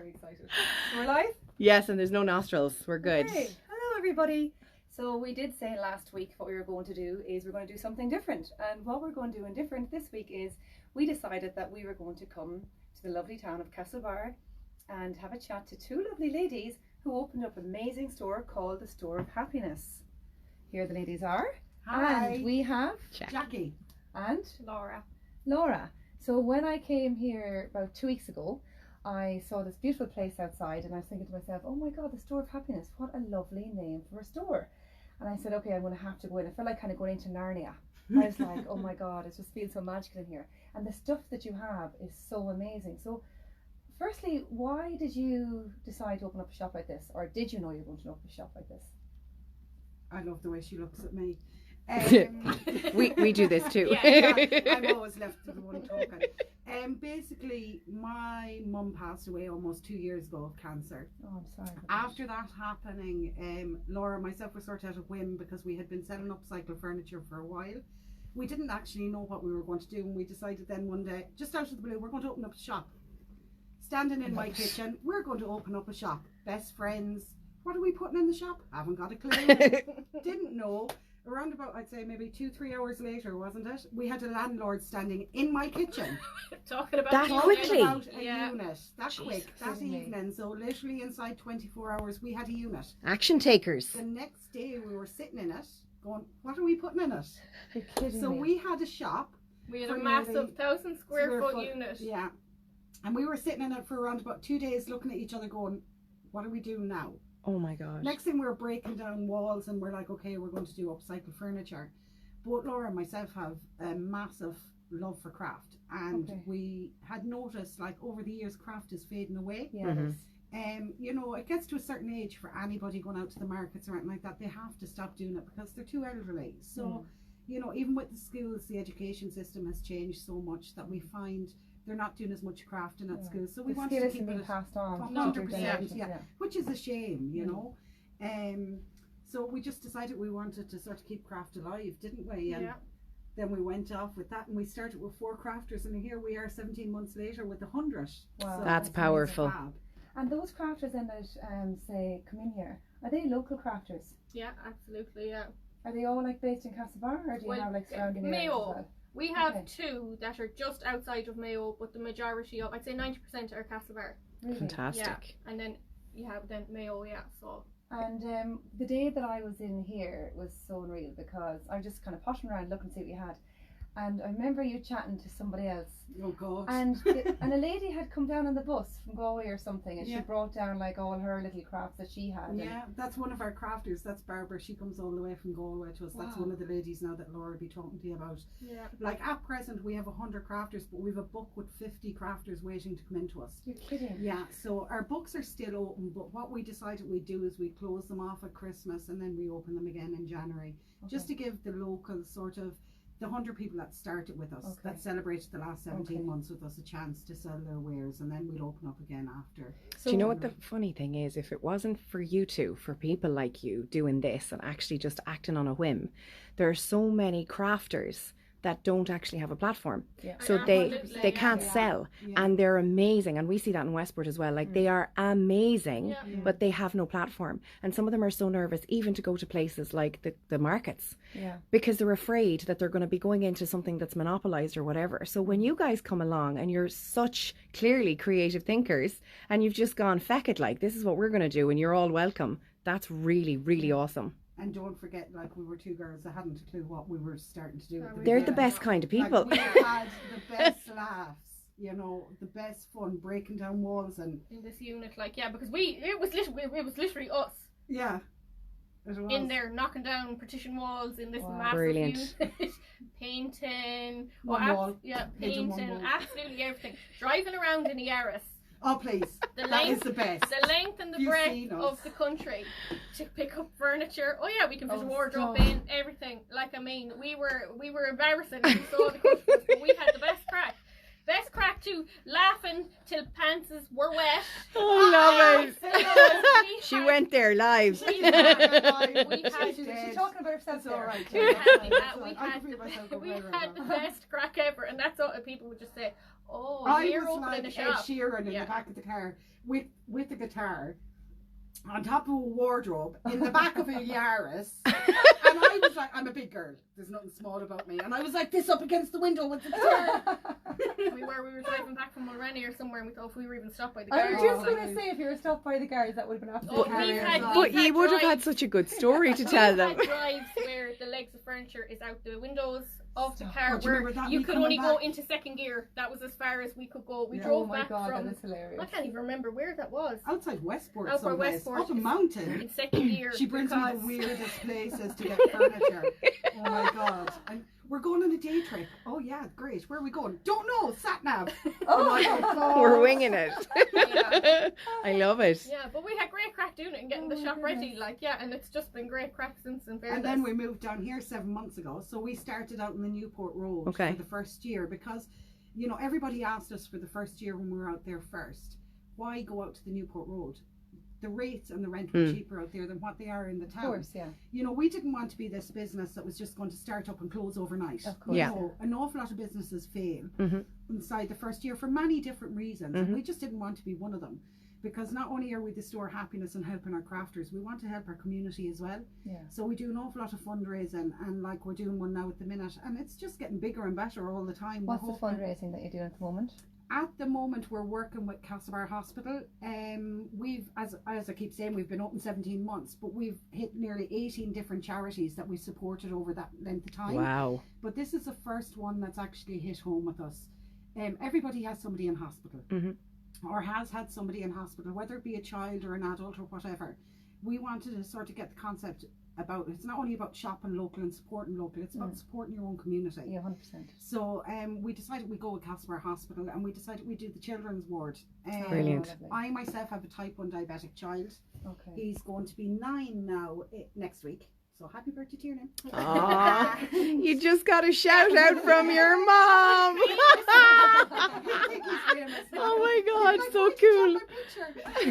very excited. So we're live? Yes, and there's no nostrils. We're good. Okay. Hello, everybody. So we did say last week what we were going to do is we're going to do something different. And what we're going to do different this week is we decided that we were going to come to the lovely town of Castlebar and have a chat to two lovely ladies who opened up an amazing store called the Store of Happiness. Here the ladies are. Hi. And we have Jackie. and Laura. So when I came here about 2 weeks ago, I saw this beautiful place outside and I was thinking to myself, oh my God, the Store of Happiness, what a lovely name for a store. And I said, okay, I'm going to have to go in. I felt like kind of going into Narnia. I was like, oh my God, it just feels so magical in here. And the stuff that you have is so amazing. So firstly, why did you decide to open up a shop like this? Or did you know you were going to open up a shop like this? I love the way she looks at me. We do this too. I'm always left to the one talking. Basically, my mum passed away almost 2 years ago of cancer. Oh, I'm sorry. After that happening, Laura and myself were sort of out of whim because we had been selling upcycle furniture for a while. We didn't actually know what we were going to do, and we decided then one day, just out of the blue, we're going to open up a shop. Standing in my kitchen, we're going to open up a shop. Best friends. What are we putting in the shop? Haven't got a clue. Didn't know. Around about, I'd say maybe 2-3 hours later, wasn't it? We had a landlord standing in my kitchen. Talking about That quickly? About a unit. That Jesus. quick, that evening. So literally inside 24 hours, we had a unit. Action takers. The next day, we were sitting in it, going, what are we putting in it? You're kidding So me. we had a shop. We had for a massive nearly 1,000 square foot unit. Yeah. And we were sitting in it for around about 2 days looking at each other going, what are we doing now? Oh my gosh. Next thing we're breaking down walls and we're like, okay, we're going to do upcycle furniture. Both Laura and myself have a massive love for craft, and we had noticed like over the years craft is fading away. Yeah. You know, it gets to a certain age for anybody going out to the markets or anything like that, they have to stop doing it because they're too elderly. So, you know, even with the schools, the education system has changed so much that we find they're not doing as much crafting at school. So we want to keep it passed on. 100%, yeah, which is a shame, you know. So we just decided we wanted to sort of keep craft alive, didn't we? And then we went off with that, and we started with 4 crafters, and here we are 17 months later with 100. Wow. So That's powerful. fab. And those crafters then that say come in here, are they local crafters? Yeah, absolutely, yeah. Are they all like based in Castlebar, or do you have like surrounding areas as Mayo. well? We have 2 that are just outside of Mayo, but the majority of, I'd say 90% are Castlebar. Really? Fantastic. Yeah, and then you have then Mayo, yeah, so. And the day that I was in here was so unreal because I was just kind of pottering around looking to see what you had. And I remember you chatting to somebody else. Oh God. And and a lady had come down on the bus from Galway or something, and she brought down like all her little crafts that she had. Yeah, that's one of our crafters. That's Barbara. She comes all the way from Galway to us. That's one of the ladies now that Laura will be talking to you about. Yeah. Like at present, we have 100 crafters, but we have a book with 50 crafters waiting to come into us. You're kidding. Yeah, so our books are still open, but what we decided we'd do is we close them off at Christmas and then we open them again in January, just to give the local sort of the 100 people that started with us, that celebrated the last 17 months with us, a chance to sell their wares, and then we'll open up again after. Do you know what the funny thing is? If it wasn't for you two, for people like you doing this and actually just acting on a whim, there are so many crafters that don't actually have a platform. Yeah. So they can't sell, and they're amazing, and we see that in Westport as well. Like they are amazing, but they have no platform, and some of them are so nervous even to go to places like the markets, because they're afraid that they're going to be going into something that's monopolized or whatever. So when you guys come along and you're such clearly creative thinkers and you've just gone, feck it, like this is what we're going to do and you're all welcome, that's really, really awesome. And don't forget, like, we were 2 girls that hadn't a clue what we were starting to do. They're the best kind of people. Like, we had the best laughs, you know, the best fun, breaking down walls and in this unit, like, yeah, because it was literally us. Yeah. It was. In there knocking down partition walls in this massive Brilliant. unit. Painting. One wall. Yeah, Painting one painting, wall. absolutely everything. Driving around in the Yaris. Oh, please. That is the best. The length and the You've breadth seen us. of the country to pick up furniture. Oh yeah, we can fit a wardrobe stop. in, everything. Like, I mean, we were embarrassing when we saw the customers, but we had the best crack. Best crack to laughing till pants were wet. I love it. We She had- went there live. We had, She's talking about herself. It's all right. we had, I had, can feel myself the, going we right had around the now. best crack ever, and that's what people would just say. Oh, I you're was opening like a Ed shop. Sheeran in Yeah. the back of the car with the guitar on top of a wardrobe in the back of a Yaris. And I was like, I'm a big girl. There's nothing small about me. And I was like this up against the window with the guitar. We were driving back from Mulrenny or somewhere, and we thought if we were even stopped by the I was garage. just going to say, if you were stopped by the guards, that would have been Oh, absolutely we've But- had, But But we've you would have had drives- such a good story to tell we've them. had drives where the legs of furniture is out the windows of the Stop. car, Oh, do you where remember that you me could coming only go back? into second gear. That was as far as we could go. We Yeah. drove Oh my back god, from. that is hilarious. I can't even remember where that was. Outside Westport, Outside someplace, Westport up a is- mountain. In second gear. She brings me because the weirdest places to get furniture. Oh my god. And we're going on a day trip. Oh yeah, great. Where are we going? Don't know. Sat nav. Oh my god. We're winging it. Yeah. I love it. Yeah, but we had great crack doing it and getting Oh the my shop ready. goodness. Like, yeah, and it's just been great crack since in fairness. And then we moved down here 7 months ago. So we started out in the Newport Road Okay. for the first year because, you know, everybody asked us for the first year when we were out there first, why go out to the Newport Road? The rates and the rent were cheaper out there than what they are in the Of town. course, yeah. You know, we didn't want to be this business that was just going to start up and close overnight. Of course. Yeah. You know, an awful lot of businesses fail Mhm. inside the first year for many different reasons. Mhm. And we just didn't want to be one of them. Because not only are we the store happiness and helping our crafters, we want to help our community as well. Yeah. So we do an awful lot of fundraising, and like we're doing one now at the minute, and it's just getting bigger and better all the time. What's We're the hoping- fundraising that you're doing at the moment? At the moment, we're working with Castlebar Hospital. We've, as I keep saying, we've been open 17 months, but we've hit nearly 18 different charities that we've supported over that length of time. Wow. But this is the first one that's actually hit home with us. Everybody has somebody in hospital, Mhm. or has had somebody in hospital, whether it be a child or an adult or whatever. We wanted to sort of get the concept about it's not only about shopping local and supporting local, it's about supporting your own community. Yeah, 100%. So we decided we go with Castlebar Hospital, and we decided we do the children's ward. Brilliant. Oh, lovely. I myself have a type 1 diabetic child. Okay. He's going to be 9 now next week. So happy birthday to you now. Aw, you just got a shout out from your mom. I think he's famous now. Oh my God, Like, so why did you cool. take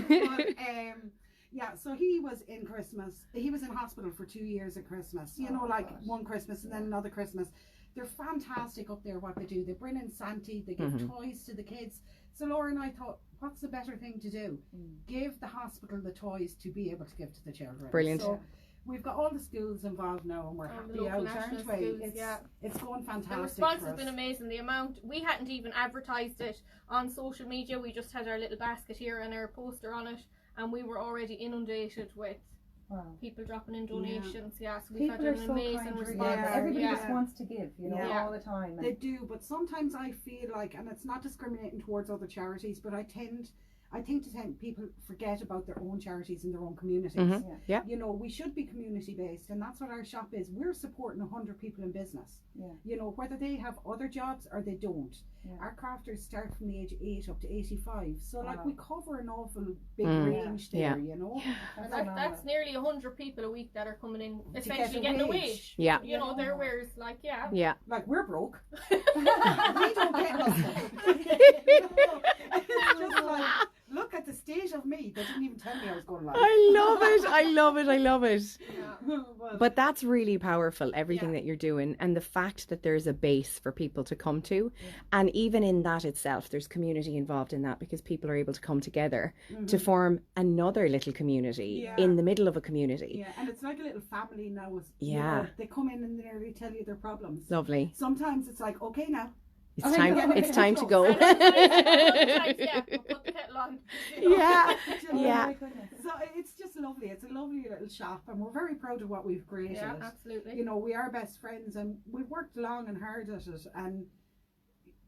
my picture? But, yeah, so he was in Christmas. He was in hospital for 2 years at Christmas. You know, Oh, like gosh. one Christmas and then another Christmas. They're fantastic up there what they do. They bring in Santi, they give Mhm. toys to the kids. So Laura and I thought, what's the better thing to do? Give the hospital the toys to be able to give to the children. Brilliant. So we've got all the schools involved now, and we're All the happy local out, national aren't we? schools, It's, yeah. it's going fantastic. The response for has us. been amazing. The amount we hadn't even advertised it on social media. We just had our little basket here and our poster on it, and we were already inundated with Wow. people dropping in donations. Yeah, so we've People had are an so amazing kind. response. Yeah, Everybody yeah. just wants to give, you know, Yeah. all the time. They do, but sometimes I feel like, and it's not discriminating towards other charities, but I think people forget about their own charities in their own communities. Mhm. Yeah. Yeah. You know, we should be community based, and that's what our shop is. We're supporting 100 people in business. Yeah. You know, whether they have other jobs or they don't. Yeah. Our crafters start from the age of 8 up to 85. So, like, Wow. we cover an awful big Mm. range there, Yeah. you know. And that's nearly 100 people a week that are coming in, get essentially a getting a wage. wage. Yeah. You know, their wares, like, yeah. Yeah. Like, we're broke. We don't get nothing. It's just like, look at the state of me. They didn't even tell me I was going live. I love it. I love it. I love it. Well, But that's really powerful, everything Yeah. that you're doing, and the fact that there's a base for people to come to. And even in that itself, there's community involved in that because people are able to come together to form another little community Yeah. in the middle of a community. yeah, and it's like a little family now. Yeah. Know, they come in and they nearly tell you their problems. Lovely. Sometimes it's like, okay, now. It's Oh, time. yeah. It's time to go. And otherwise, yeah, we'll put the kettle on. Yeah. You know, Yeah. Oh my goodness. So it's just lovely. It's a lovely little shop, and we're very proud of what we've created. Yeah, absolutely. You know, we are best friends, and we've worked long and hard at it, and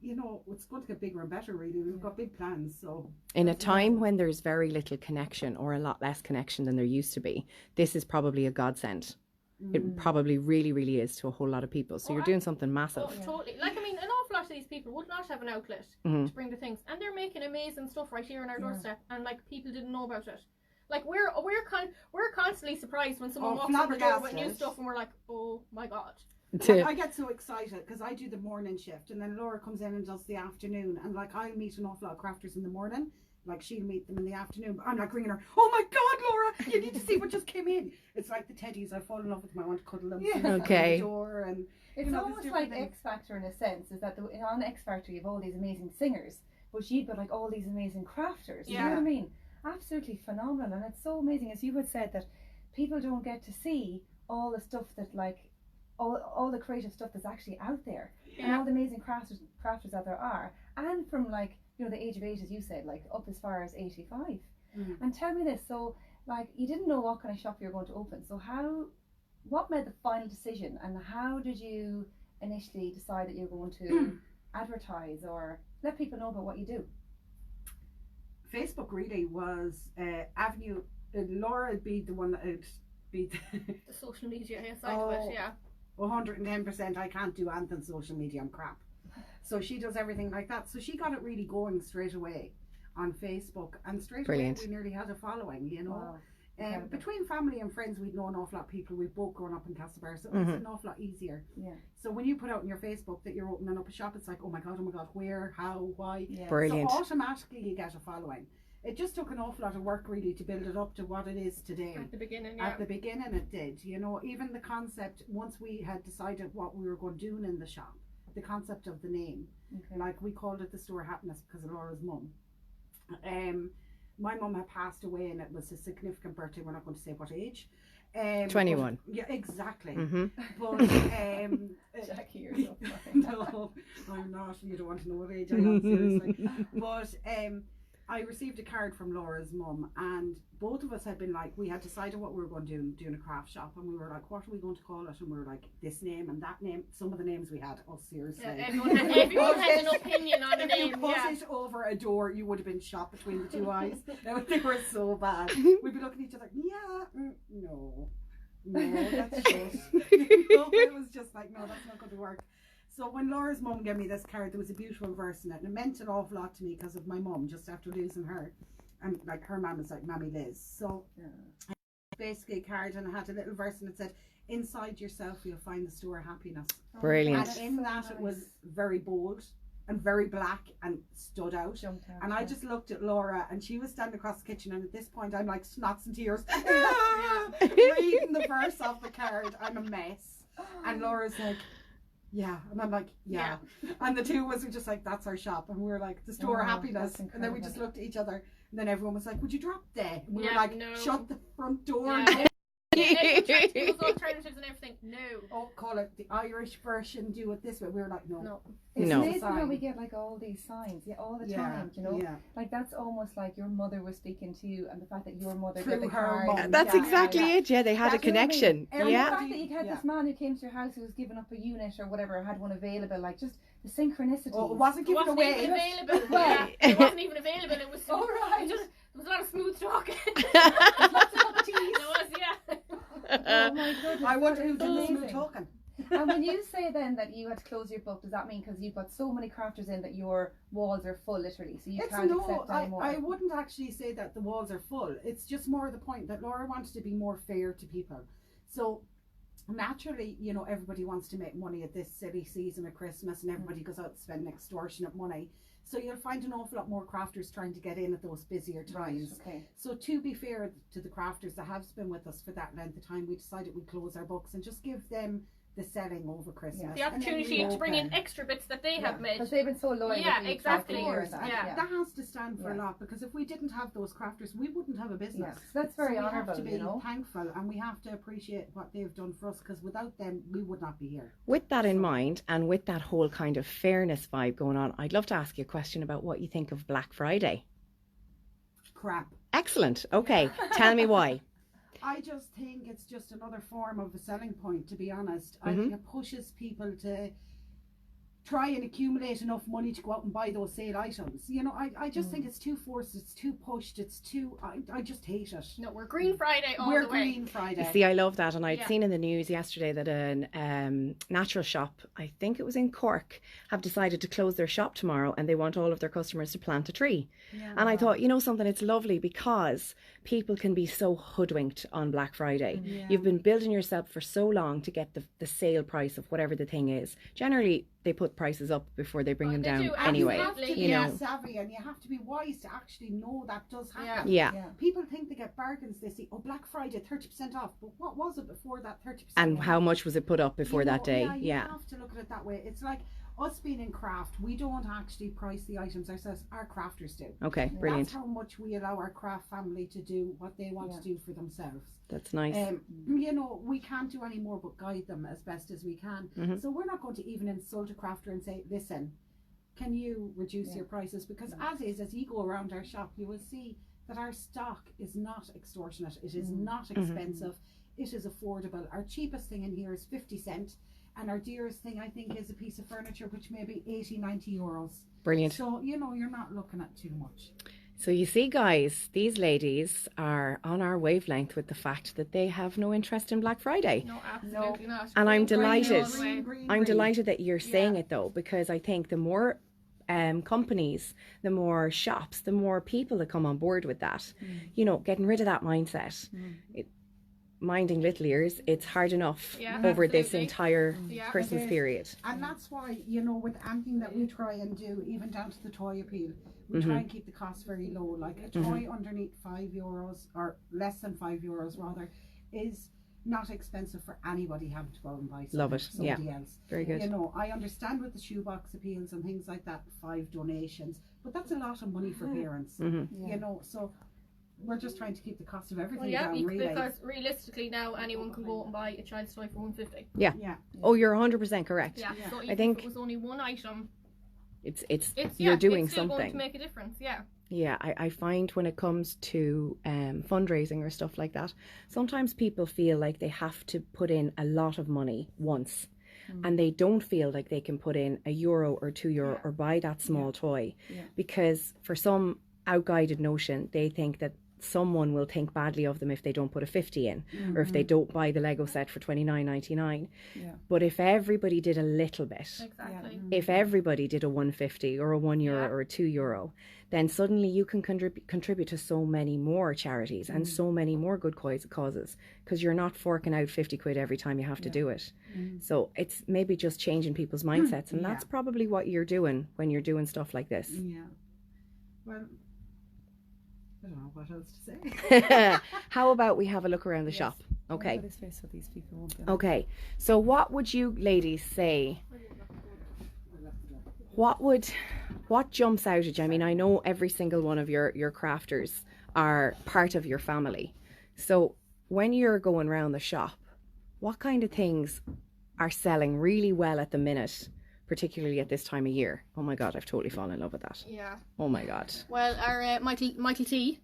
you know, it's going to get bigger and better. Really, we've got big plans. So In a time when there's very little connection or a lot less connection than there used to be, this is probably a godsend. It probably really, really is to a whole lot of people. So Oh, you're doing something massive. Oh, totally. Like, I mean, an awful lot of these people would not have an outlet Mhm. to bring the things, and they're making amazing stuff right here on our Yeah. doorstep, and like people didn't know about it. Like we're constantly surprised when someone Oh, walks in the door with new flabbergasted. stuff, and we're like, oh my god. Like, I get so excited because I do the morning shift, and then Laura comes in and does the afternoon, and like I meet an awful lot of crafters in the morning. Like she'll meet them in the afternoon, but I'm like ringing her. Oh my God, Laura, you need to see what just came in. It's like the teddies. I fall in love with them. I want to cuddle them. Yeah. Okay. The door and it's almost like X Factor in a sense. Is that on X Factor you have all these amazing singers, but you've got like all these amazing crafters. You know what I mean? Absolutely phenomenal, and it's so amazing, as you had said, that people don't get to see all the stuff that like all the creative stuff that's actually out there, and all the amazing crafters that there are, and from like, you know, the age of 8, as you said, like up as far as 85. And tell me this, so like you didn't know what kind of shop you were going to open, so what made the final decision, and how did you initially decide that you were going to advertise or let people know about what you do? Facebook really was avenue. Laura would be the one that would be the social media side of it, 110%. I can't do anything social media, I'm crap. So she does everything like that. So she got it really going straight away on Facebook, and straight away we nearly had a following, you know. Wow. Between family and friends, we'd know an awful lot of people. We've both grown up in Castlebar, so it's an awful lot easier. Yeah. So when you put out on your Facebook that you're opening up a shop, it's like, oh my god, where, how, why? Yeah. Brilliant. So automatically you get a following. It just took an awful lot of work really to build it up to what it is today. At the beginning, At the beginning it did. You know, even the concept, once we had decided what we were going to do in the shop, the concept of the name, like we called it the Store Happiness because of Laura's mum. My mum had passed away, and it was a significant birthday. We're not going to say what age. 21. But, yeah, exactly. But Jackie, you're so no, I'm not. You don't want to know what age I am, seriously. But I received a card from Laura's mum, and both of us had been like, we had decided what we were going to do, doing a craft shop, and we were like, what are we going to call it? And we were like, this name and that name. Some of the names we had, oh seriously. Yeah, everyone had an opinion on the name. If you put it over a door, you would have been shot between the two eyes. They were so bad. We'd be looking at each other, no, that's just, it was just like, no, that's not going to work. So when Laura's mum gave me this card, there was a beautiful verse in it, and it meant an awful lot to me because of my mum, just after losing her. And like her mum is like Mammy Liz. So basically a card, and it had a little verse, and it said, inside yourself you'll find the store of happiness. Brilliant. And in that it was very bold and very black and stood out. And I just looked at Laura, and she was standing across the kitchen, and at this point I'm like snots and tears reading the verse off the card. I'm a mess. And Laura's like, yeah, and I'm like, yeah. And the two of us were just like, that's our shop, and we were like, the Store of Happiness. And then we just looked at each other, and then everyone was like, would you drop there? And we were like, shut the front door. Everyone tried to do those alternatives and everything. No. Oh, call it the Irish version, do it this way. We were like, no. It's amazing how we get like all these signs, all the time, you know. Yeah. Like that's almost like your mother was speaking to you, and the fact that your mother Through got the her card. mum. That's exactly it. Yeah, they had a connection. And the fact that you had this man who came to your house who was giving up a unit or whatever, had one available, like just the synchronicity. Oh, it wasn't given away. Even available. Yeah, it wasn't even available. It was all right. There was a lot of smooth talking. There was, yeah. Oh my goodness. I wonder who did the smooth talking. And when you say then that you had to close your book, does that mean because you've got so many crafters in that your walls are full, literally, so you can't accept anymore? I wouldn't actually say that the walls are full. It's just more the point that Laura wanted to be more fair to people. So naturally, you know, everybody wants to make money at this silly season of Christmas, and everybody goes out to spend extortionate money. So you'll find an awful lot more crafters trying to get in at those busier times. Right, okay. So to be fair to the crafters that have been with us for that length of time, we decided we'd close our books and just give them the selling over Christmas. The opportunity to bring in extra bits that they have made. Because they've been so loyal. Yeah, with you exactly. That has to stand for a lot, because if we didn't have those crafters, we wouldn't have a business. Yes, that's very honourable. We have to be thankful, and we have to appreciate what they've done for us, because without them, we would not be here. With that in mind, and with that whole kind of fairness vibe going on, I'd love to ask you a question about what you think of Black Friday. Crap. Excellent. Okay, tell me why. I just think it's just another form of a selling point, to be honest. I think it pushes people to try and accumulate enough money to go out and buy those sale items. You know, I just think it's too forced, it's too pushed, it's too, I just hate it. No, we're Green Friday all We're the way. Green Friday. You see, I love that, and I'd seen in the news yesterday that a natural shop, I think it was in Cork, have decided to close their shop tomorrow, and they want all of their customers to plant a tree. And I thought, you know something, it's lovely because people can be so hoodwinked on Black Friday. You've been building yourself for so long to get the sale price of whatever the thing is. Generally, they put prices up before they bring them down anyway. You have to be savvy, and you have to be wise to actually know that does happen. Yeah. People think they get bargains. They say, "Oh, Black Friday, 30% off." But what was it before that 30%? And how much was it put up before that day? You have to look at it that way. It's like us being in craft. We don't actually price the items ourselves. Our crafters do. Okay, brilliant. That's how much we allow our craft family to do what they want to do for themselves. That's nice. You know, we can't do any more but guide them as best as we can. So we're not going to even insult a crafter and say, listen, can you reduce your prices? Because as you go around our shop, you will see that our stock is not extortionate. It is not expensive. It is affordable. Our cheapest thing in here is 50 cents. And our dearest thing, I think, is a piece of furniture, which may be 80, 90 euros. Brilliant. So, you know, you're not looking at too much. So you see, guys, these ladies are on our wavelength with the fact that they have no interest in Black Friday. No, absolutely not. And I'm delighted. I'm delighted that you're saying it, though, because I think the more companies, the more shops, the more people that come on board with that, you know, getting rid of that mindset. Minding little ears, it's hard enough over this entire Christmas period. And that's why, you know, with anything that we try and do, even down to the toy appeal, we try and keep the costs very low. Like a toy underneath €5, or less than €5 rather, is not expensive for anybody having to go out and buy somebody else. Very good. You know, I understand with the shoebox appeals and things like that, 5 donations, but that's a lot of money for parents. You know, so we're just trying to keep the cost of everything down, really. Because realistically now anyone can go and buy a child's toy for $150. Yeah. Oh, you're 100% correct. Yeah. So even I think if it was only one item, it's you're doing it's still something going to make a difference. I find when it comes to fundraising or stuff like that, sometimes people feel like they have to put in a lot of money once, and they don't feel like they can put in €1 or €2 or buy that small toy, because for some outguided notion they think that someone will think badly of them if they don't put a 50 in, or if they don't buy the Lego set for $29.99. But if everybody did a little bit, if everybody did a 150 or a €1 or a €2, then suddenly you can contribute to so many more charities and so many more good causes, because you're not forking out 50 quid every time you have to do it. So it's maybe just changing people's mindsets, and that's probably what you're doing when you're doing stuff like this. Well, I don't know what else to say. How about we have a look around the shop? Okay. Okay. So what would you ladies say? What jumps out at you? I mean, I know every single one of your crafters are part of your family. So when you're going around the shop, what kind of things are selling really well at the minute, particularly at this time of year? Oh my God, I've totally fallen in love with that. Oh my God. Well, our Mighty T.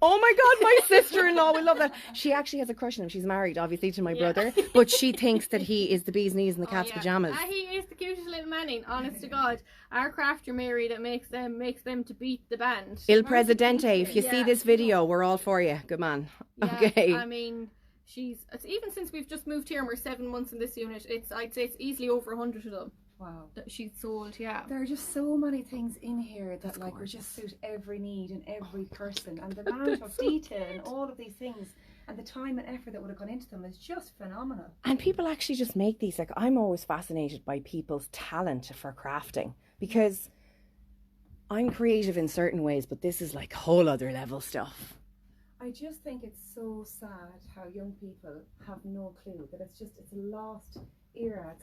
Oh my God, my sister-in-law will love that. She actually has a crush on him. She's married, obviously, to my brother, but she thinks that he is the bee's knees in the cat's pajamas. He is the cutest little manning, honest to God. Our crafter Mary that makes them to beat the band. Il Presidente, if you see this video, we're all for you. Good man. Okay. I mean, it's even since we've just moved here and we're 7 months in this unit, I'd say it's easily over 100 of them. Wow. That she's sold, There are just so many things in here that would just suit every need and every person, and the amount of detail and all of these things and the time and effort that would have gone into them is just phenomenal. And people actually just make these, like, I'm always fascinated by people's talent for crafting, because I'm creative in certain ways, but this is like whole other level stuff. I just think it's so sad how young people have no clue that it's a lost era.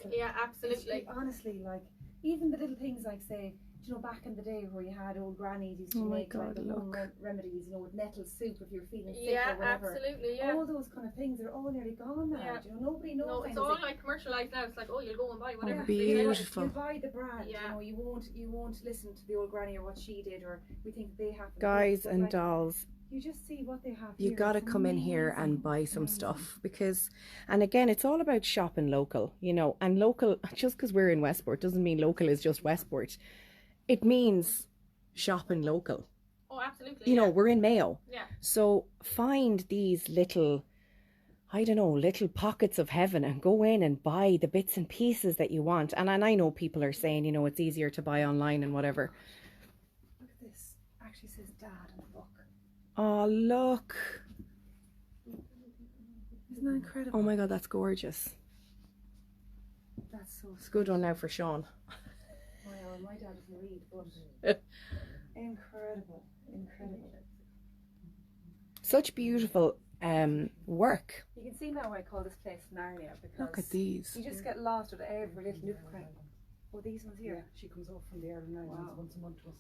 Absolutely. Honestly, like, even the little things like, say, you know, back in the day where you had old grannies used to make like the home remedies, you know, with nettle soup if you're feeling sick or whatever. Absolutely, all those kind of things are all nearly gone now. You know, nobody knows. No, it's all like commercialised now. It's like, oh, you'll go and buy whatever. Beautiful. You'll buy the brand. You know, you won't listen to the old granny or what she did, or we think they have. Guys and dolls, You just see what they have. You here. got to It's come in here amazing. and buy some Amazing. stuff because, and again, it's all about shopping local, you know, and local, just because we're in Westport doesn't mean local is just Westport. It means shopping local. Oh, absolutely. You know, we're in Mayo. Yeah. So find these little, I don't know, little pockets of heaven and go in and buy the bits and pieces that you want. And I know people are saying, you know, it's easier to buy online and whatever. Look at this. Actually says Dad in the book. Oh, look. Isn't that incredible? Oh my God, that's gorgeous. That's so. It's a good one now for Sean. Well, my dad doesn't read, but incredible, incredible. Such beautiful work. You can see now why I call this place Narnia, because Look at these. you just get lost with every little nook and cranny. Oh, these ones here. Yeah, she comes over from the Ireland Islands once a month to us.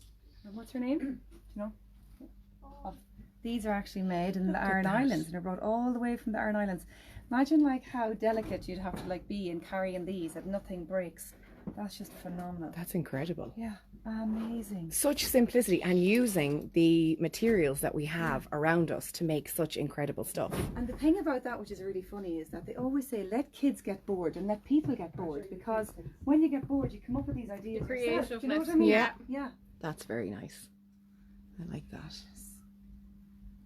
And what's her name? Do you know? Oh, these are actually made in the at Aran that. Islands, and they're brought all the way from the Aran Islands. Imagine like how delicate you'd have to like be in carrying these, that nothing breaks. That's just phenomenal. That's incredible. Yeah, amazing. Such simplicity and using the materials that we have around us to make such incredible stuff. And the thing about that, which is really funny, is that they always say let kids get bored and let people get bored, because when you get bored, you come up with these ideas. The yourself. Do you know what I creativeness. mean? Yeah. Yeah. That's very nice. I like that.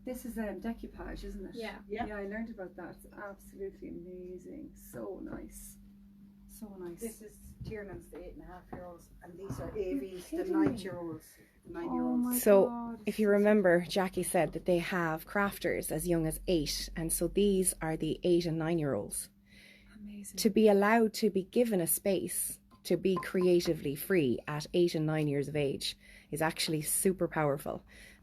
This is decoupage, isn't it? Yeah. Yeah, I learned about that. It's absolutely amazing. So nice. So nice. This is Tiernan's, the 8.5-year-olds, and these are Avies, the kidding me? 9-year-olds. Oh 9-year-olds. my So God. if you remember, Jackie said that they have crafters as young as 8, and so these are the 8 and 9-year-olds. Amazing. To be allowed to be given a space to be creatively free at 8 and 9 years of age is actually super powerful,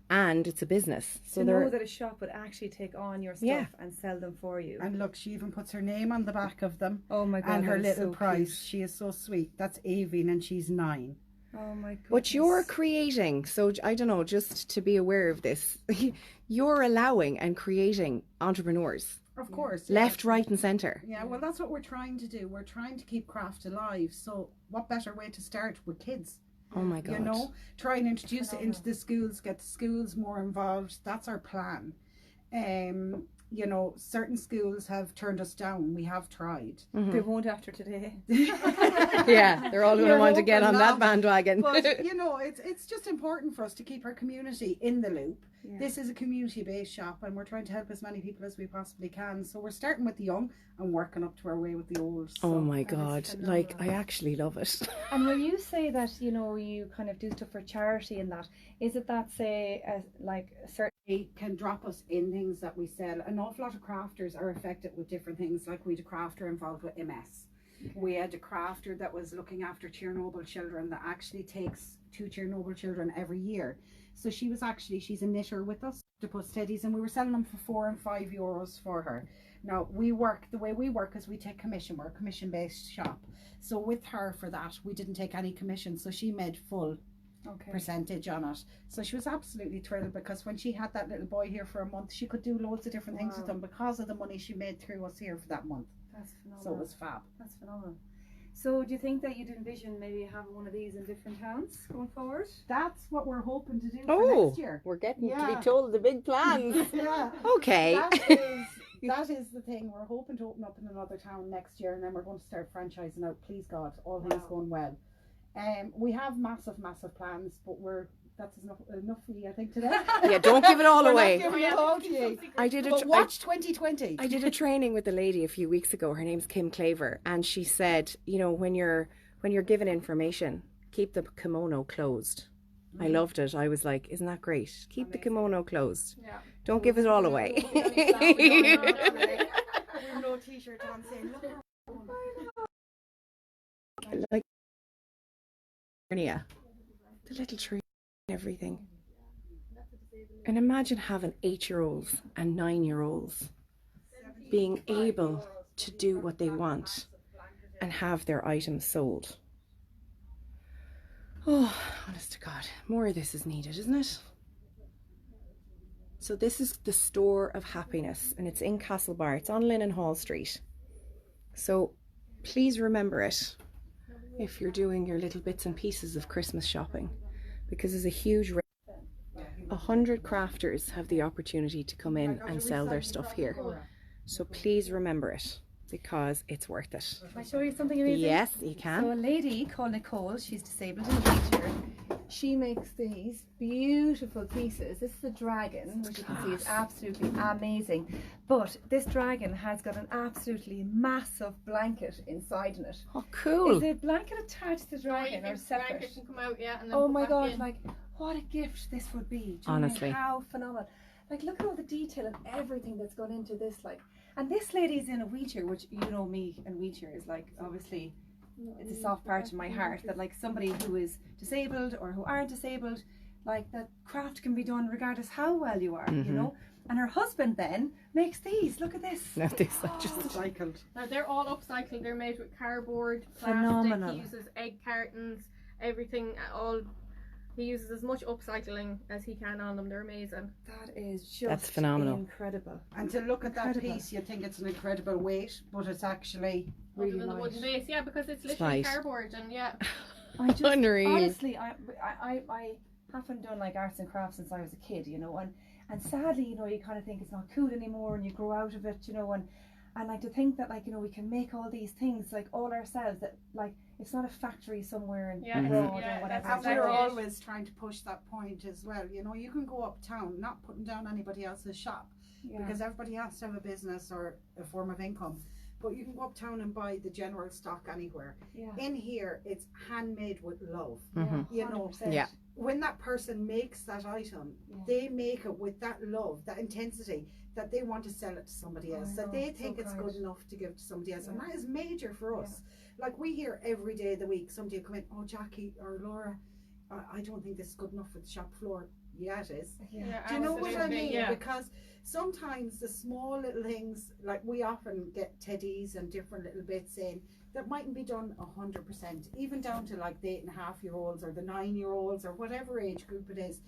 and it's a business. So to they're know that a shop would actually take on your stuff Yeah. and sell them for you. And look, she even puts her name on the back of them. Oh my God. And her that is little so price. cute. She is so sweet. That's Avian and she's 9. Oh my God. But you're creating, so I don't know, just to be aware of this, you're allowing and creating entrepreneurs, Of course. left, right, and centre. Yeah, well, that's what we're trying to do. We're trying to keep craft alive. So, what better way to start with kids? Oh my God. You know, try and introduce it into the schools, get the schools more involved. That's our plan. You know, certain schools have turned us down. We have tried. They won't after today. Yeah, they're all going to You're want to get on hoping that not. bandwagon. But you know, it's just important for us to keep our community in the loop. Yeah. This is a community-based shop, and we're trying to help as many people as we possibly can. So we're starting with the young and working up to our way with the old. So. Oh my God, like I actually love it. And when you say that, you know, you kind of do stuff for charity and that, is it that, say, like a certain... They can drop us in things that we sell. An awful lot of crafters are affected with different things. Like we had a crafter involved with MS. We had a crafter that was looking after Chernobyl children that actually takes 2 Chernobyl children every year. So she's a knitter with us to put steadies, and we were selling them for €4 and €5 for her. Now the way we work is we take commission. We're a commission based shop. So with her for that, we didn't take any commission. So she made full percentage on it. So she was absolutely thrilled, because when she had that little boy here for a month, she could do loads of different things with him because of the money she made through us here for that month. That's phenomenal. So it was fab. That's phenomenal. So do you think that you'd envision maybe having one of these in different towns going forward? That's what we're hoping to do for Oh, next year. we're getting to Yeah. be told the big plans. Yeah. Okay. That is the thing. We're hoping to open up in another town next year, and then we're going to start franchising out. Please God, all things going well. We have massive plans, but that's enough for you, I think, today. Yeah, don't give it all We're away. not giving it all to you. I did But watch 2020. I did a training with a lady a few weeks ago. Her name's Kim Claver, and she said, you know, when you're given information, keep the kimono closed. I loved it. I was like, isn't that great? Keep the kimono closed. Yeah. Don't give it all away. We have no t-shirt on saying, look. Like the little tree and everything. And imagine having 8-year-olds and 9-year-olds being able to do what they want and have their items sold. Oh, honest to God, more of this is needed, isn't it? So this is the Store of Happiness, and it's in Castlebar. It's on Linen Hall Street. So please remember it if you're doing your little bits and pieces of Christmas shopping, because there's a huge 100 crafters have the opportunity to come in and sell their stuff here. So please remember it, because it's worth it. Can I show you something amazing? Yes, you So can. a lady called Nicole, she's disabled in a wheelchair. She makes these beautiful pieces. This is a dragon, which you can see is absolutely amazing. But this dragon has got an absolutely massive blanket inside in it. Oh, cool. Is the blanket attached to the dragon or separate? Blanket can come out, yeah, and then Oh put my back God, in. like what a gift this would be. Do you know Honestly. how phenomenal. Like look at all the detail and everything that's gone into this, like. And this lady's in a wheelchair, which you know me and wheelchairs, like obviously it's a soft part of my heart that like somebody who is disabled or who aren't disabled, like that craft can be done regardless how well you are, you know. And her husband then makes these. Look at this. No, this just Recycled. Now they're all upcycled. They're made with cardboard, plastic. Phenomenal. He uses egg cartons, everything. All he uses as much upcycling as he can on them. They're amazing. That is just That's phenomenal. incredible. And to look at that Incredible. piece, you think it's an incredible weight, but it's actually Other Really than the wooden light. base, yeah, because it's literally light. cardboard, and yeah. I just Unreal. honestly, I haven't done like arts and crafts since I was a kid, you know, and sadly, you know, you kind of think it's not cool anymore, and you grow out of it, you know, and like to think that like you know we can make all these things like all ourselves, that like it's not a factory somewhere in Yeah, abroad yeah, or whatever. that's And It's we're all- exactly it. always trying to push that point as well. You know, you can go uptown, not putting down anybody else's shop, yeah. because everybody has to have a business or a form of income. But you can go uptown and buy the general stock anywhere. Yeah. In here, it's handmade with love. Mhm. You know, 100%. Yeah. when that person makes that item, Yeah. they make it with that love, that intensity, that they want to sell it to somebody else, I that know, they so think it's kind. good enough to give to somebody else. And Yeah. that is major for us. Like we hear every day of the week, somebody will come in, oh Jackie or Laura, I don't think this is good enough for the shop floor. Yeah, it is. Yeah. Do you know what I absolutely, mean? Yeah. Because sometimes the small little things, like we often get teddies and different little bits in that mightn't be done 100%, even down to like the 8.5-year-olds or the 9-year-olds or whatever age group it is.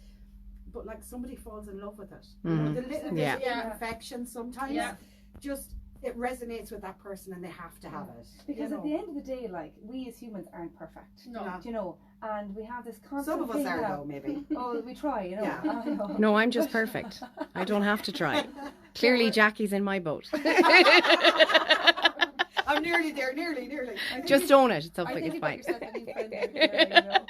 But like somebody falls in love with it. You know, the little bit Yeah. of Yeah. imperfection sometimes Yeah. just it resonates with that person and they have to have it. Because you at know. the end of the day, like we as humans aren't perfect. No. Yeah. Do you know? And we have this constant. Some of us thing are that- though, maybe. Oh, we try, you know. Yeah. I know. No, I'm just perfect. I don't have to try. Clearly, Jackie's in my boat. I'm nearly there, nearly. I think Just own it. It's I something. think It's you got fine. yourself a new friend over there, you know,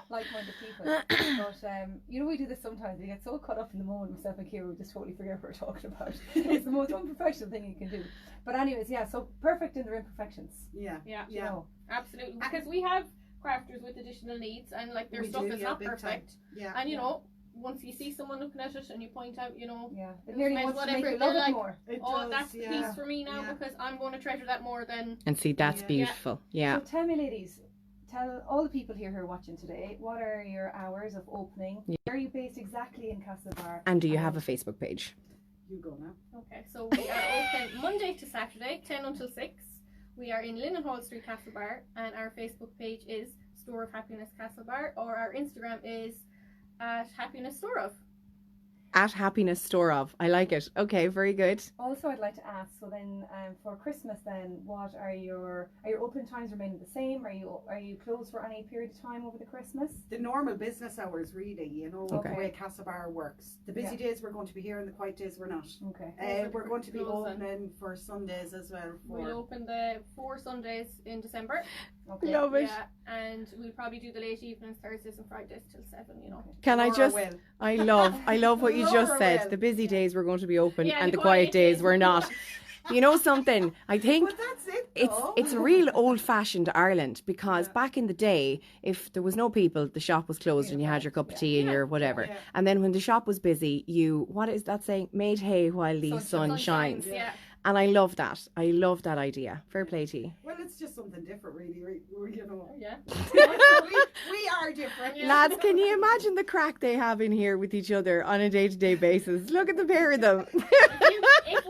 like-minded people. But you know, we do this sometimes. We get so caught up in the moment, myself and Kira, we just totally forget what we're talking about. It's the most unprofessional thing you can do. But anyways, yeah. So perfect in their imperfections. yeah. Yeah, You know. absolutely. Because we have crafters with additional needs, and like their We stuff do, is yeah, not big time. perfect. Yeah. And you Yeah. know, once you see someone looking at it and you point out, you know, Yeah. It Just nearly make wants to make whatever you they're love it like. more. It oh, does, that's the yeah. piece for me now Yeah. because I'm going to treasure that more than. And see, that's Yeah. beautiful. Yeah. So tell me, ladies, tell all the people here who are watching today, what are your hours of opening? Yeah. Where are you based exactly in Castlebar? And do you have a Facebook page? You go now. Okay, so we are open Monday to Saturday, 10 until 6. We are in Linnenhall Street, Castlebar, and our Facebook page is Store of Happiness Castlebar, or our Instagram is at Happiness Store of. At Happiness Store of. I like it. Okay, very good. Also, I'd like to ask. So then, for Christmas, then what are your open times remaining the same? Are you closed for any period of time over the Christmas? The normal business hours, really, you know, Okay. the way Castlebar works. The busy days we're going to be here and the quiet days we're not. Okay. We're going to be Closing. opening for Sundays as well. We'll open the 4 Sundays in December. Okay. Love it. Yeah, and we'll probably do the late evenings, Thursdays and Fridays till 7, you know. Can I Laura just? will. I love what you just Laura said. will. The busy days we're going to be open, Yeah, and the quiet days we're not. You know something? I think But that's it, it's though. it's real old-fashioned Ireland, because back in the day, if there was no people, the shop was closed and you had your cup of tea and your whatever. Yeah. And then when the shop was busy, you, what is that saying? Made hay while the sun shines. Yeah. And I love that. I love that idea. Fair play to you. Well, it's just something different, really. You know. Yeah. we are different. Yeah. Lads, can you imagine the crack they have in here with each other on a day-to-day basis? Look at the pair of them. If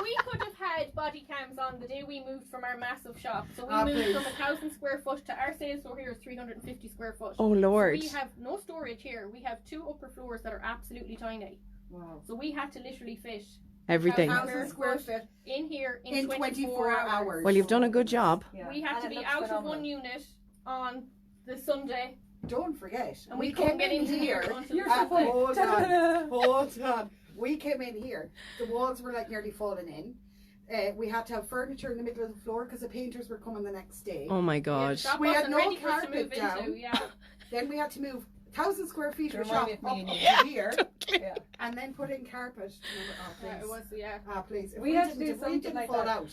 we could have had body cams on the day we moved from our massive shop, so we moved please. from 1,000 square foot to our sales floor here is 350 square foot. Oh, Lord. We have no storage here. We have 2 upper floors that are absolutely tiny. Wow. So we had to literally fit Everything. 1,000 square foot in here in, in 24 hours. Well, you've done a good job. Yeah. We have And to it be looks out phenomenal. of one unit on the Sunday don't forget, And we couldn't get in here. You're so funny. Hold on, hold on. We came in here. The walls were like nearly falling in. We had to have furniture in the middle of the floor because the painters were coming the next day. Oh my god. We had no carpet down. Then we had to move 1,000 square feet of shop up to here, and then put in carpet. It was, please. If We had to do if we something didn't like fall that. out.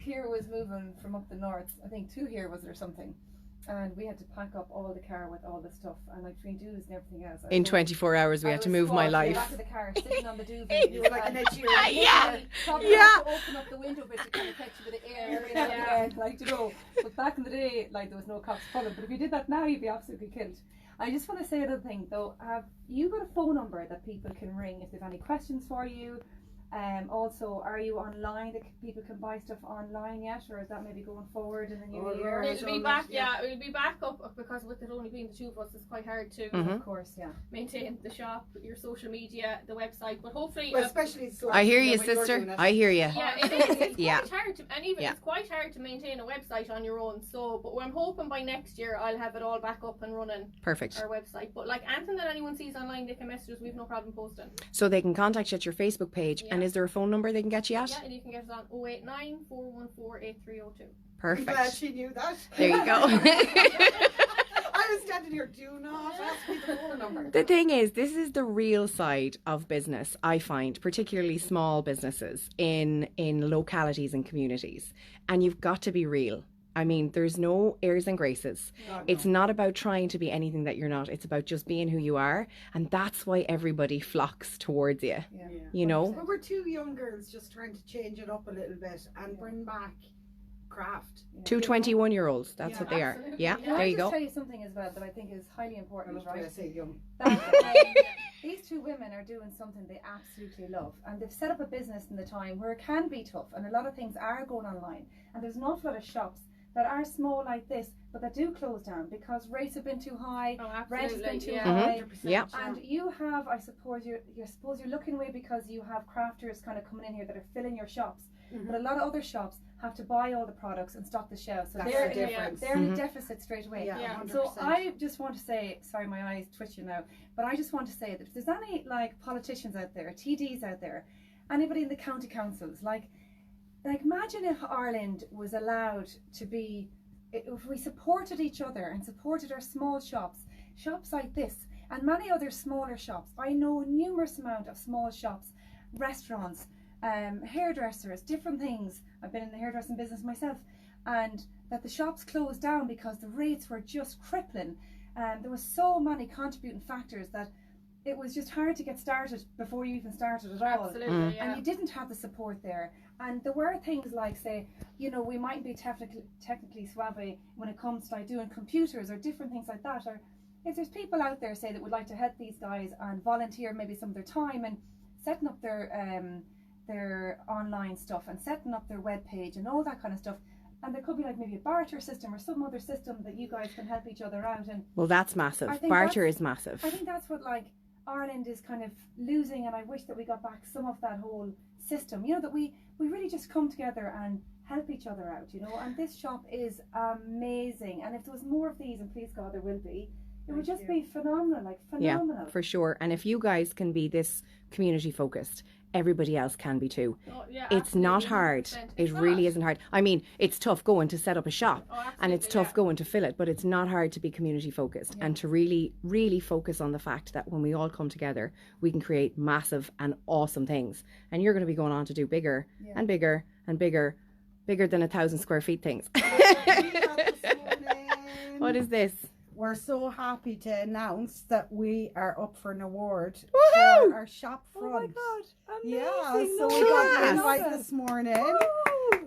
Kira was moving from up the north, I think to here was it or something, and we had to pack up all the car with all the stuff and like between duves and everything else. In 24 hours we had to move my life. Back of the car, sitting on the duvet. You were like an Nigerian. Yeah. Probably had to open up the window bit to kind of catch a bit of air, like you know. But back in the day, like there was no cops pulling. But if you did that now, you'd be absolutely killed. I just want to say another thing though. Have you got a phone number that people can ring if they have any questions for you? Also, are you online that people can buy stuff online yet, or is that maybe going forward in the new year? It'll be back, it'll be back up because with it only being the two of us, it's quite hard to, Of course, maintain the shop, your social media, the website. But hopefully, Well, especially I hear you, sister. I hear you. yeah, it is. It's Yeah. quite hard to, and even it's quite hard to maintain a website on your own. So, but I'm hoping by next year I'll have it all back up and running. Perfect. Our website, but like anything that anyone sees online, they can message us. We've no problem posting. So they can contact you at your Facebook page, and is there a phone number they can get you at? Yeah, and you can get us on 089 414 8302. Perfect. I'm glad she knew that. There you go. I was standing here, do not ask me the phone number. The thing is, this is the real side of business, I find, particularly small businesses in localities and communities. And you've got to be real. I mean, there's no airs and graces. It's not about trying to be anything that you're not. It's about just being who you are. And that's why everybody flocks towards you. You know? But we're two young girls just trying to change it up a little bit and bring back craft. Two 21-year-olds. That's what they are. Absolutely. Yeah, Can there I you just go. tell you something as well that I think is highly important, I right? say young. That, these two women are doing something they absolutely love, and they've set up a business in the time where it can be tough, and a lot of things are going online, and there's an awful lot of shops that are small like this, but that do close down because rates have been too high, rent has been too high, Yeah. and you have, I suppose, you're looking away because you have crafters kind of coming in here that are filling your shops, but a lot of other shops have to buy all the products and stock the shelves, so That's they're the difference. they're in a deficit straight away. Yeah, So 100%. I just want to say, sorry, my eyes twitching now, but I just want to say that if there's any like politicians out there, TDs out there, anybody in the county councils, like imagine if Ireland was allowed to be, if we supported each other and supported our small shops like this and many other smaller shops. I know numerous amount of small shops, restaurants, hairdressers, different things. I've been in the hairdressing business myself, and that the shops closed down because the rates were just crippling. There was so many contributing factors that it was just hard to get started before you even started at all. Absolutely, And you didn't have the support there. And there were things like, say, you know, we might be technically suave when it comes to like doing computers or different things like that. Or if there's people out there, say, that would like to help these guys and volunteer maybe some of their time and setting up their online stuff and setting up their web page and all that kind of stuff. And there could be like maybe a barter system or some other system that you guys can help each other out. And Well, that's massive. I think Barter is massive. I think that's what like Ireland is kind of losing, and I wish that we got back some of that whole system, you know, that we really just come together and help each other out, you know. And this shop is amazing, and if there was more of these, and please God there will be, it would just be phenomenal, like phenomenal. Yeah, for sure. And if you guys can be this community focused, everybody else can be too. It's not hard. It really isn't hard. I mean, it's tough going to set up a shop and it's tough going to fill it, but it's not hard to be community focused and to really, really focus on the fact that when we all come together, we can create massive and awesome things. And you're going to be going on to do bigger and bigger and bigger than 1,000 square feet things. What is this? We're so happy to announce that we are up for an award Woohoo! for our shop front. Oh my God! Amazing. Yeah, so No, we got Class. an invite this morning.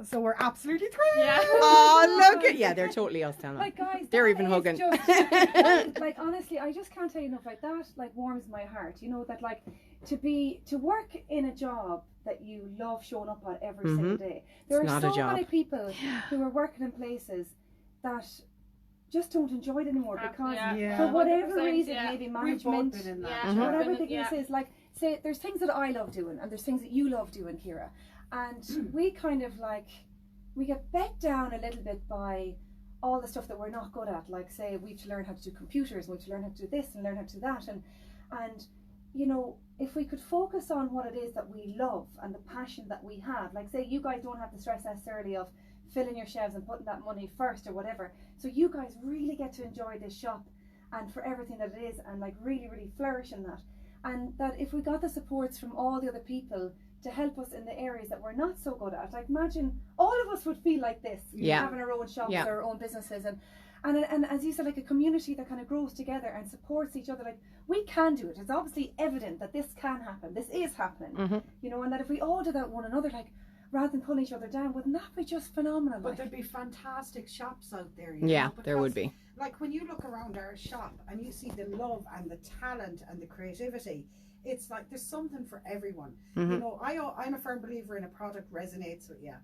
So we're absolutely thrilled. Yeah. Oh, look at they're totally us, Tana. Like guys, They're that even is hugging. just- like honestly, I just can't tell you enough. Like that, like warms my heart. You know that like to work in a job that you love showing up at every single day. There It's are not a so job. many people who are working in places that just don't enjoy it anymore because Yeah. for whatever 100%, reason, yeah. maybe We've both management, been in that. Yeah, job. whatever the Yeah. case is, like say there's things that I love doing and there's things that you love doing, Kira, and we kind of like we get bet down a little bit by all the stuff that we're not good at, like say we have to learn how to do computers, we have to learn how to do this and learn how to do that, and you know, if we could focus on what it is that we love and the passion that we have, like say you guys don't have the stress necessarily of filling your shelves and putting that money first or whatever, so you guys really get to enjoy this shop and for everything that it is, and like really flourish in that. And that if we got the supports from all the other people to help us in the areas that we're not so good at, like imagine all of us would feel like this, having our own shops, our own businesses, and as you said, like a community that kind of grows together and supports each other. Like we can do it. It's obviously evident that this can happen. This is happening, you know, and that if we all do that one another, like rather than pulling each other down, wouldn't that be just phenomenal? But like? there'd be fantastic shops out there, you know, there would be. Like when you look around our shop and you see the love and the talent and the creativity, it's like there's something for everyone. You know, I'm a firm believer in a product resonates with you.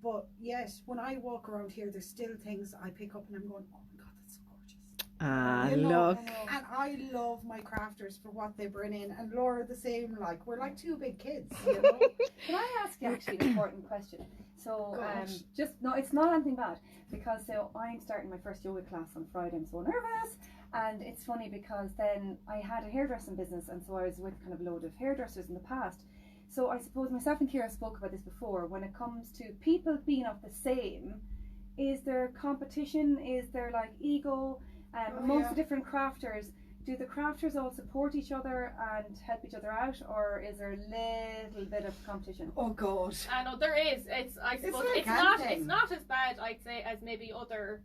But yet, when I walk around here, there's still things I pick up and I'm going, oh my God, that's so gorgeous. You know, Look. and I love my crafters for what they bring in. And Laura, the same, like, we're like two big kids, you know. Can I ask you actually an important question? So, it's not anything bad, because so I'm starting my first yoga class on Friday. I'm so nervous. And it's funny because then I had a hairdressing business, and so I was with kind of a load of hairdressers in the past. So I suppose myself and Ciara spoke about this before. When it comes to people being of the same, is there competition? Is there like ego amongst the different crafters? Do the crafters all support each other and help each other out, or is there a little bit of competition? Oh God! I know there is. I suppose it's not as bad, I'd say, as maybe other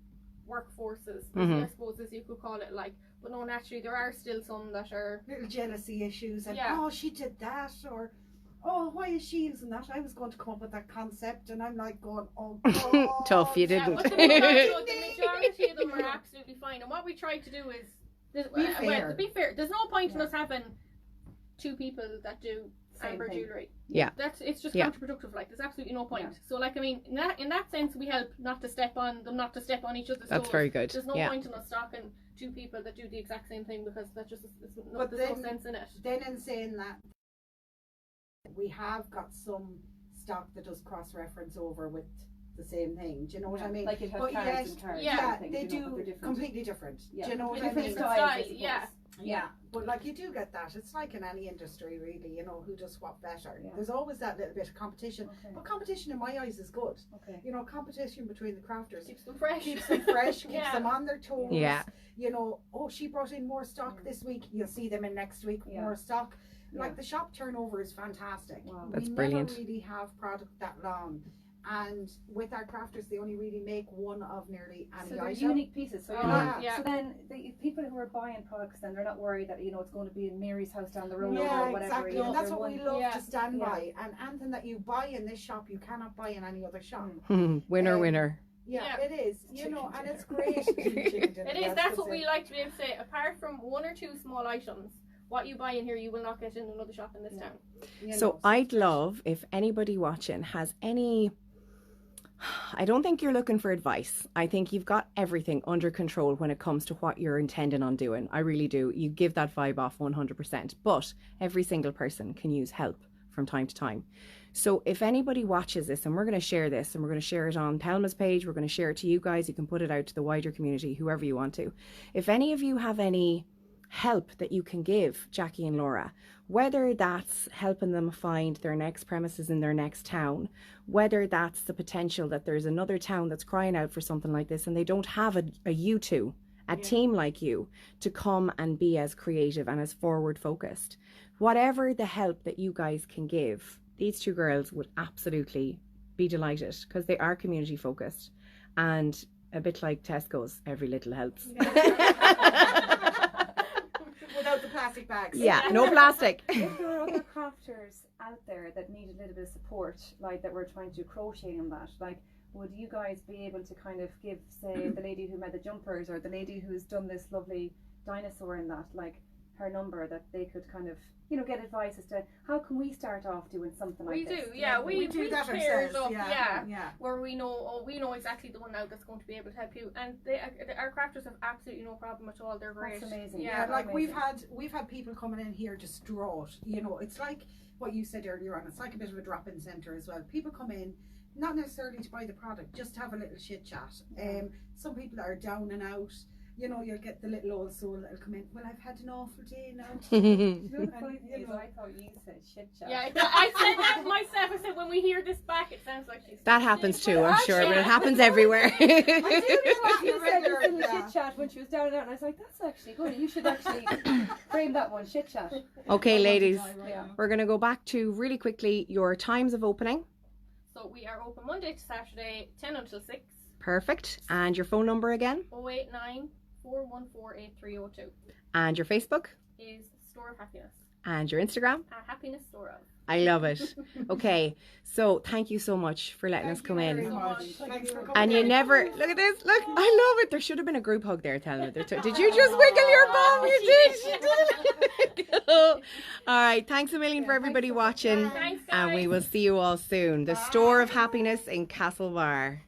workforces, I suppose, as you could call it. Like, but no, naturally there are still some that are little jealousy issues, and oh, she did that, or oh, why is she using that? I was going to come up with that concept, and I'm like going, oh God. Tough, you didn't. But the majority of them are absolutely fine. And what we try to do is to be fair. There's no point in us having two people that do amber jewellery. Yeah. It's just counterproductive. Like, there's absolutely no point. Yeah. So, like, I mean, in that sense, we help not to step on each other's toes. That's very good. There's no point in us stocking two people that do the exact same thing, because that just there's no sense in it. Then in saying that, we have got some stock that does cross-reference over with the same thing. Do you know what I mean? Like it has cards and cards. Yeah, they do completely different. Yeah. Do you know what I different mean? Style, yeah. But like you do get that. It's like in any industry, really. You know, who does what better. Yeah. There's always that little bit of competition. Okay. But competition, in my eyes, is good. Okay. You know, competition between the crafters keeps them fresh. Keeps them on their toes. Yeah. You know, oh, she brought in more stock this week. You'll see them in next week with more stock. Like the shop turnover is fantastic. Wow. That's we brilliant. never really have product that long, and with our crafters, they only really make one of nearly any they're item. unique pieces. So so then the people who are buying products, then they're not worried that, you know, it's going to be in Mary's house down the road or whatever. Exactly. You know, And that's what we love to stand by. Yeah. And anything that you buy in this shop, you cannot buy in any other shop. Winner. Yeah, it is. You know, and it's great. It is. That's what we like to be able to say. Apart from one or two small items, what you buy in here, you will not get in another shop in this town. So I'd love if anybody watching has any. I don't think you're looking for advice. I think you've got everything under control when it comes to what you're intending on doing. I really do. You give that vibe off 100%. But every single person can use help from time to time. So if anybody watches this, and we're going to share this, and we're going to share it on Thelma's page, we're going to share it to you guys. You can put it out to the wider community, whoever you want to. If any of you have any help that you can give Jackie and Laura, whether that's helping them find their next premises in their next town, whether that's the potential that there's another town that's crying out for something like this and they don't have a you two, a team like you, to come and be as creative and as forward focused, whatever the help that you guys can give, these two girls would absolutely be delighted, because they are community focused, and a bit like Tesco's, every little helps. Without the plastic bags. Yeah, no plastic. If there are other crafters out there that need a little bit of support, like that we're trying to do crocheting and that, like, would you guys be able to kind of give, say, the lady who made the jumpers, or the lady who's done this lovely dinosaur in that, like, her number, that they could kind of, you know, get advice as to how can we start off doing something like this? We do that ourselves. Where we know exactly the one now that's going to be able to help you, and our crafters have absolutely no problem at all. They're great. That's amazing. Yeah, like amazing. We've had people coming in here distraught. You know, it's like what you said earlier on. It's like a bit of a drop-in centre as well. People come in not necessarily to buy the product, just to have a little chit chat. Some people are down and out. You know, you'll get the little old soul that'll come in. Well, I've had an awful day now. You know, the funny thing is, I thought you said shit chat. Yeah, I said that myself. I said when we hear this back, it sounds like she's. That happens too, I'm sure, but it happens everywhere. I do know what you said, this little chit chat when she was down and out, and I was like, that's actually good. You should actually frame that one, chit chat. Okay, ladies, Yeah. we're going to go back to really quickly your times of opening. So we are open Monday to Saturday, 10 until 6. Perfect. And your phone number again? 089 414 8302 And your Facebook? is Store of Happiness. And your Instagram? Happiness Store of. I love it. Okay, so thank you so much for letting us come in. Thanks for coming And you in. never, look at this, look, I love it. There should have been a group hug there, telling me. Did you just wiggle your bum? You did, she did. All right, thanks a million for everybody watching. Thanks, guys. And we will see you all soon. The Store of Happiness in Castlebar.